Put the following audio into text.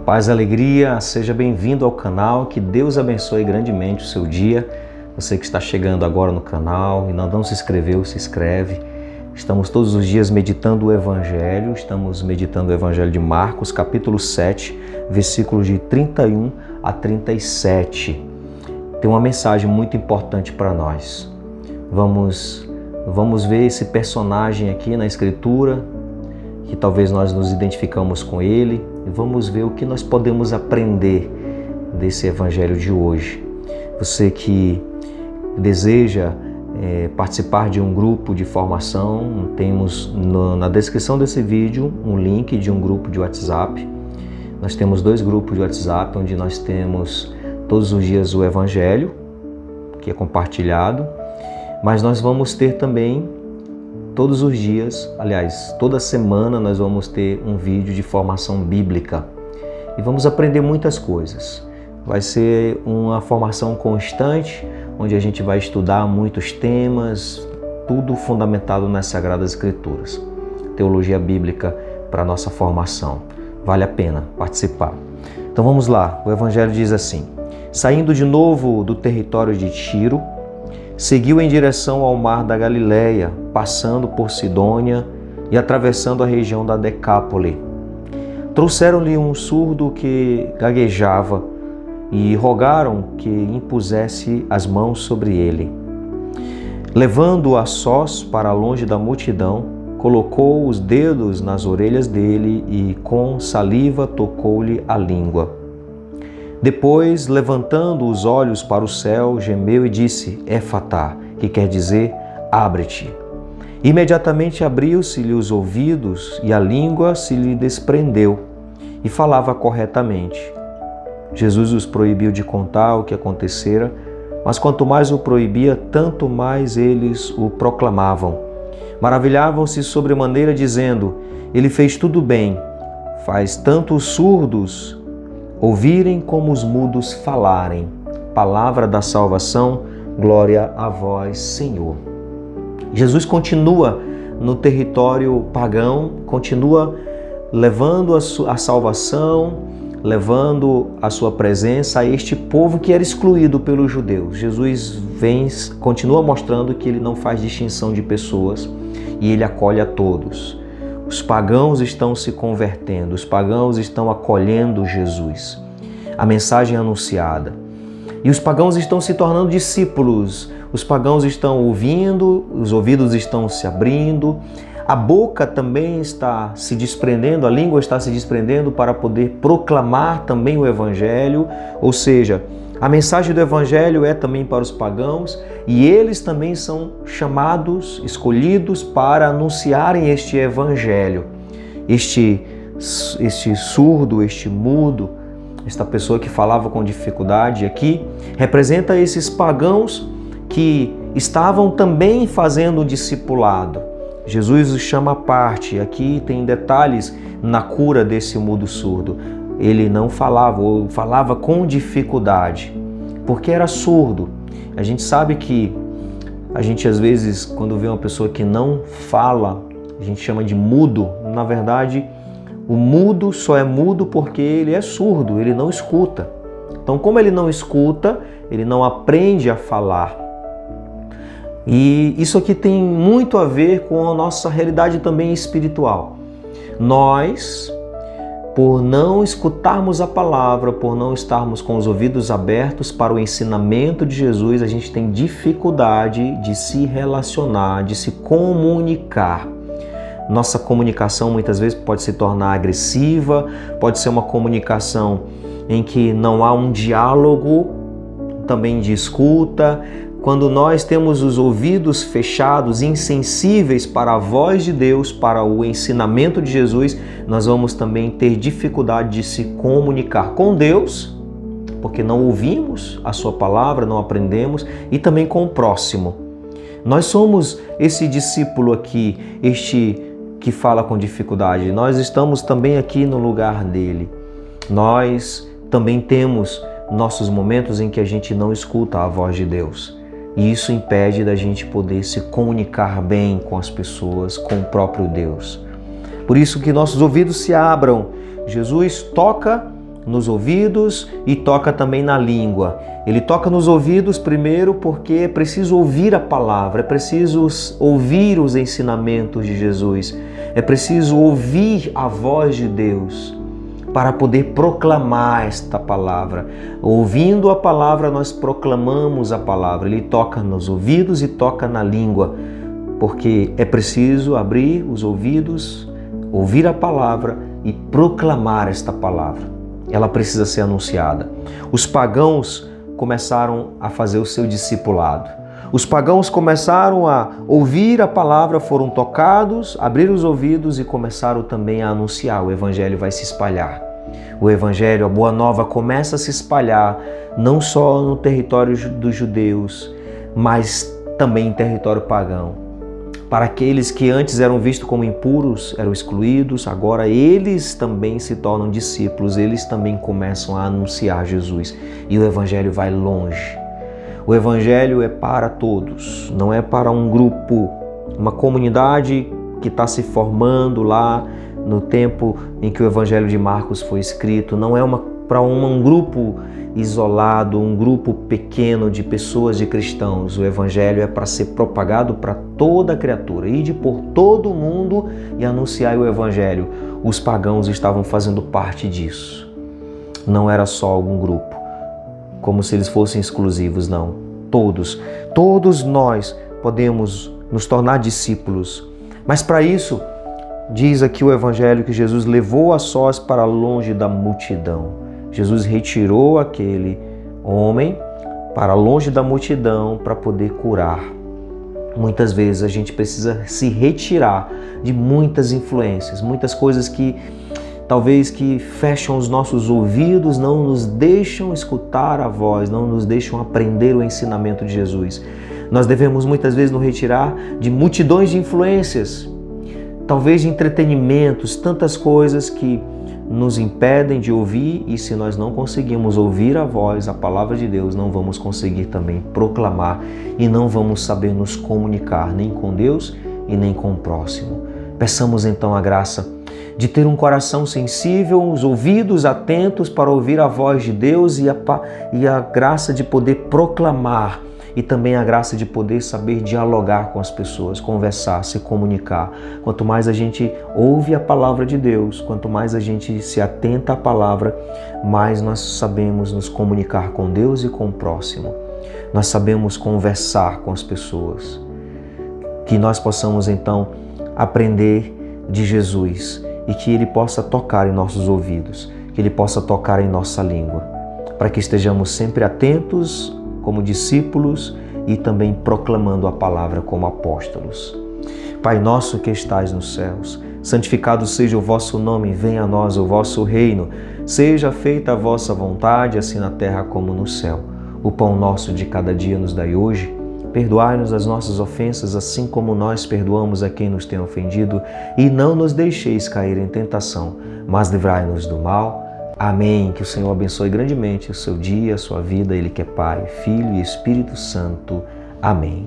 Paz e alegria, seja bem-vindo ao canal, que Deus abençoe grandemente o seu dia. Você que está chegando agora no canal e não se inscreveu, se inscreve. Estamos todos os dias meditando o Evangelho, estamos meditando o Evangelho de Marcos, capítulo 7, versículos de 31 a 37. Tem uma mensagem muito importante para nós. Vamos ver esse personagem aqui na Escritura, que talvez nós nos identificamos com ele, e vamos ver o que nós podemos aprender desse Evangelho de hoje. Você que deseja participar de um grupo de formação, temos na descrição desse vídeo um link de um grupo de WhatsApp. Nós temos 2 grupos de WhatsApp, onde nós temos todos os dias o Evangelho, que é compartilhado, mas nós vamos ter também todos os dias, aliás, toda semana nós vamos ter um vídeo de formação bíblica e vamos aprender muitas coisas. Vai ser uma formação constante, onde a gente vai estudar muitos temas, tudo fundamentado nas Sagradas Escrituras. Teologia bíblica para a nossa formação. Vale a pena participar. Então vamos lá, o Evangelho diz assim: saindo de novo do território de Tiro, seguiu em direção ao mar da Galileia, passando por Sidônia e atravessando a região da Decápole. Trouxeram-lhe um surdo que gaguejava e rogaram que impusesse as mãos sobre ele. Levando-o a sós para longe da multidão, colocou os dedos nas orelhas dele e com saliva tocou-lhe a língua. Depois, levantando os olhos para o céu, gemeu e disse: Éfatá, que quer dizer, abre-te. Imediatamente abriu-se-lhe os ouvidos e a língua se lhe desprendeu e falava corretamente. Jesus os proibiu de contar o que acontecera, mas quanto mais o proibia, tanto mais eles o proclamavam. Maravilhavam-se sobremaneira, dizendo: Ele fez tudo bem, faz tanto os surdos ouvirem como os mudos falarem. Palavra da salvação, glória a vós, Senhor. Jesus continua no território pagão, continua levando a salvação, levando a sua presença a este povo que era excluído pelos judeus. Jesus continua mostrando que ele não faz distinção de pessoas e ele acolhe a todos. Os pagãos estão se convertendo, os pagãos estão acolhendo Jesus, a mensagem anunciada. E os pagãos estão se tornando discípulos, os pagãos estão ouvindo, os ouvidos estão se abrindo, a boca também está se desprendendo, a língua está se desprendendo para poder proclamar também o Evangelho, ou seja, a mensagem do Evangelho é também para os pagãos e eles também são chamados, escolhidos para anunciarem este Evangelho. Este surdo, este mudo, esta pessoa que falava com dificuldade aqui, representa esses pagãos que estavam também fazendo o discipulado. Jesus os chama à parte. Aqui tem detalhes na cura desse mudo surdo. Ele não falava, ou falava com dificuldade, porque era surdo. A gente sabe que a gente às vezes, quando vê uma pessoa que não fala, a gente chama de mudo. Na verdade, o mudo só é mudo porque ele é surdo, ele não escuta. Então, como ele não escuta, ele não aprende a falar. E isso aqui tem muito a ver com a nossa realidade também espiritual. Nós, por não escutarmos a palavra, por não estarmos com os ouvidos abertos para o ensinamento de Jesus, a gente tem dificuldade de se relacionar, de se comunicar. Nossa comunicação muitas vezes pode se tornar agressiva, pode ser uma comunicação em que não há um diálogo também de escuta. Quando nós temos os ouvidos fechados, insensíveis para a voz de Deus, para o ensinamento de Jesus, nós vamos também ter dificuldade de se comunicar com Deus, porque não ouvimos a sua palavra, não aprendemos, e também com o próximo. Nós somos esse discípulo aqui, este que fala com dificuldade. Nós estamos também aqui no lugar dele. Nós também temos nossos momentos em que a gente não escuta a voz de Deus. E isso impede da gente poder se comunicar bem com as pessoas, com o próprio Deus. Por isso que nossos ouvidos se abram. Jesus toca nos ouvidos e toca também na língua. Ele toca nos ouvidos primeiro porque é preciso ouvir a palavra, é preciso ouvir os ensinamentos de Jesus, é preciso ouvir a voz de Deus para poder proclamar esta palavra. Ouvindo a palavra, nós proclamamos a palavra. Ele toca nos ouvidos e toca na língua, porque é preciso abrir os ouvidos, ouvir a palavra e proclamar esta palavra. Ela precisa ser anunciada. Os pagãos começaram a fazer o seu discipulado. Os pagãos começaram a ouvir a palavra, foram tocados, abriram os ouvidos e começaram também a anunciar. O evangelho vai se espalhar. O evangelho, a boa nova, começa a se espalhar não só no território dos judeus, mas também em território pagão. Para aqueles que antes eram vistos como impuros, eram excluídos, agora eles também se tornam discípulos, eles também começam a anunciar Jesus. E o evangelho vai longe. O evangelho é para todos, não é para um grupo, uma comunidade que está se formando lá no tempo em que o evangelho de Marcos foi escrito, não é para um grupo isolado, um grupo pequeno de pessoas, de cristãos. O evangelho é para ser propagado para toda a criatura, ide por todo o mundo e anunciar o evangelho. Os pagãos estavam fazendo parte disso. Não era só algum grupo, como se eles fossem exclusivos, não. Todos nós podemos nos tornar discípulos. Mas para isso, diz aqui o evangelho que Jesus levou a sós para longe da multidão. Jesus retirou aquele homem para longe da multidão para poder curar. Muitas vezes a gente precisa se retirar de muitas influências, muitas coisas que talvez que fecham os nossos ouvidos, não nos deixam escutar a voz, não nos deixam aprender o ensinamento de Jesus. Nós devemos muitas vezes nos retirar de multidões de influências, talvez de entretenimentos, tantas coisas que nos impedem de ouvir, e se nós não conseguimos ouvir a voz, a palavra de Deus, não vamos conseguir também proclamar e não vamos saber nos comunicar nem com Deus e nem com o próximo. Peçamos então a graça de ter um coração sensível, os ouvidos atentos para ouvir a voz de Deus e a graça de poder proclamar e também a graça de poder saber dialogar com as pessoas, conversar, se comunicar. Quanto mais a gente ouve a palavra de Deus, quanto mais a gente se atenta à palavra, mais nós sabemos nos comunicar com Deus e com o próximo. Nós sabemos conversar com as pessoas. Que nós possamos então aprender de Jesus e que Ele possa tocar em nossos ouvidos, que Ele possa tocar em nossa língua, para que estejamos sempre atentos como discípulos e também proclamando a palavra como apóstolos. Pai nosso que estais nos céus, santificado seja o vosso nome, venha a nós o vosso reino, seja feita a vossa vontade, assim na terra como no céu. O pão nosso de cada dia nos dai hoje, perdoai-nos as nossas ofensas, assim como nós perdoamos a quem nos tem ofendido, e não nos deixeis cair em tentação, mas livrai-nos do mal. Amém. Que o Senhor abençoe grandemente o seu dia, a sua vida, Ele que é Pai, Filho e Espírito Santo. Amém.